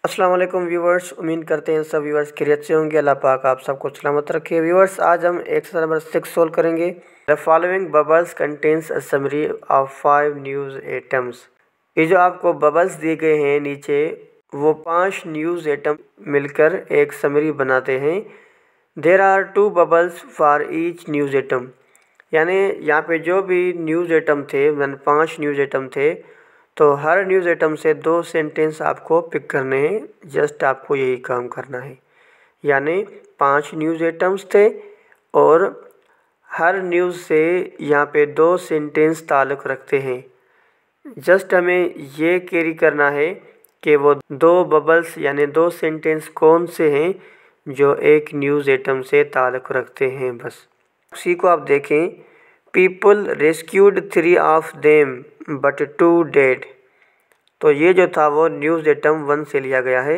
अस्सलाम वालेकुम व्यूवर्स, उम्मीद करते हैं सब व्यूवर्स खैरियत से होंगे। अल्लाह पाक आप सबको सलामत रखे। व्यूवर्स, आज हम एक्सरसाइज नंबर 6 सोल्व करेंगे। The following bubbles contains a summary of 5 news items. ये जो आपको बबल्स दिए गए हैं नीचे, वो 5 न्यूज़ आइटम मिलकर एक समरी बनाते हैं। There are 2 bubbles for each news item, यानी यहाँ पे जो भी न्यूज़ आइटम थे, 5 न्यूज़ आइटम थे, तो हर न्यूज़ आइटम से 2 सेंटेंस आपको पिक करने हैं। जस्ट आपको यही काम करना है, यानी 5 न्यूज़ आइटम्स थे और हर न्यूज़ से यहाँ पे 2 सेंटेंस ताल्लुक़ रखते हैं। जस्ट हमें ये कैरी करना है कि वो 2 बबल्स यानी 2 सेंटेंस कौन से हैं जो एक न्यूज़ आइटम से ताल्लुक़ रखते हैं। बस उसी को आप देखें। People rescued 3 of them but 2 dead. तो ये जो था वो न्यूज़ आइटम 1 से लिया गया है।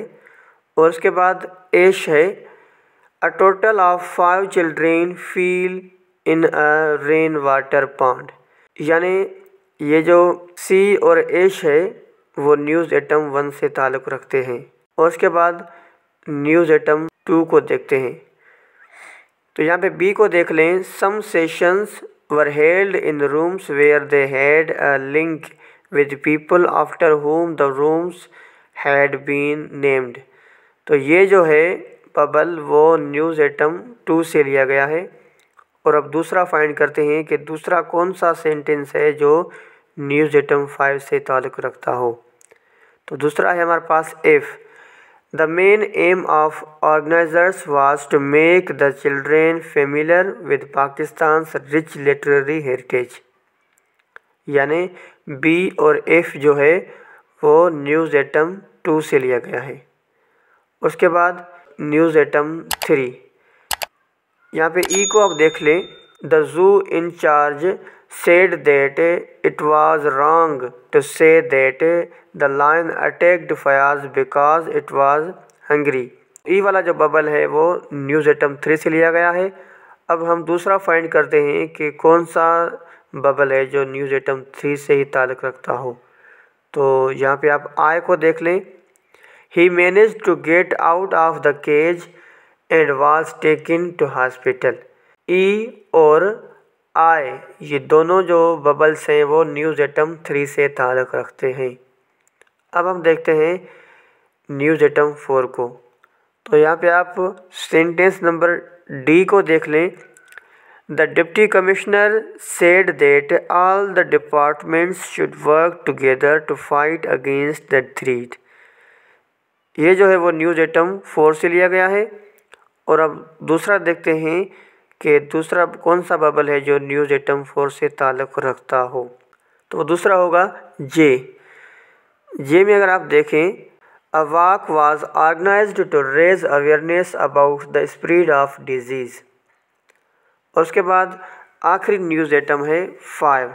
और उसके बाद एश है, a total of 5 children feel in a rain water pond. यानी ये जो सी और एश है वो न्यूज़ आइटम 1 से ताल्लुक़ रखते हैं। और उसके बाद न्यूज़ आइटम 2 को देखते हैं। तो यहाँ पे बी को देख लें। Some sessions were held in rooms where they had a link with people after whom the rooms had been named. तो ये जो है बबल वो न्यूज़ आइटम 2 से लिया गया है। और अब दूसरा फाइंड करते हैं कि दूसरा कौन सा सेंटेंस है जो न्यूज़ आइटम 5 से ताल्लुक़ रखता हो। तो दूसरा है हमारे पास if. The main aim of organizers was to make the children familiar with Pakistan's rich literary heritage। यानी बी और एफ जो है वो न्यूज़ आइटम 2 से लिया गया है। उसके बाद न्यूज़ आइटम 3। यहाँ पे ई को आप देख लें। The zoo in charge said that it was wrong to say that the lion attacked Fayaz because it was hungry। ई वाला जो बबल है वो न्यूज़ आइटम 3 से लिया गया है। अब हम दूसरा फाइंड करते हैं कि कौन सा बबल है जो न्यूज़ आइटम 3 से ही ताल्लुक़ रखता हो। तो यहाँ पे आप आई को देख लें। He managed to get out of the cage and was taken to hospital. ई और आई, ये दोनों जो बबल्स हैं वो न्यूज़ आइटम 3 से ताल्लुक़ रखते हैं। अब हम देखते हैं न्यूज़ आइटम 4 को। तो यहाँ पे आप सेंटेंस नंबर डी को देख लें। The deputy commissioner said that all the departments should work together to fight against the threat. ये जो है वो न्यूज़ आइटम 4 से लिया गया है। और अब दूसरा देखते हैं कि दूसरा कौन सा बबल है जो न्यूज़ आइटम 4 से ताल्लुक़ रखता हो। तो दूसरा होगा जे। जे में अगर आप देखें, a walk was organised to raise awareness about the spread of disease. और उसके बाद आखिरी न्यूज़ आइटम है 5।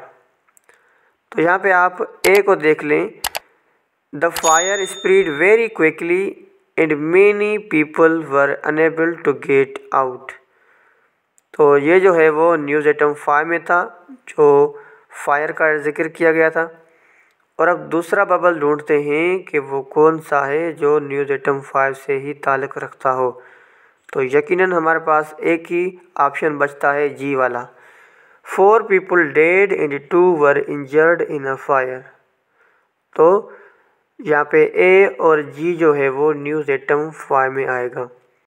तो यहाँ पे आप ए को देख लें। The fire spread very quickly and many people were unable to get out. तो ये जो है वो न्यूज़ आइटम 5 में था, जो फायर का जिक्र किया गया था। और अब दूसरा बबल ढूंढते हैं कि वो कौन सा है जो न्यूज़ आइटम 5 से ही ताल्लुक़ रखता हो। तो यकीनन हमारे पास एक ही ऑप्शन बचता है, जी वाला। 4 people dead and 2 were injured in a fire. तो यहाँ पे ए और जी जो है वो न्यूज़ आइटम 5 में आएगा।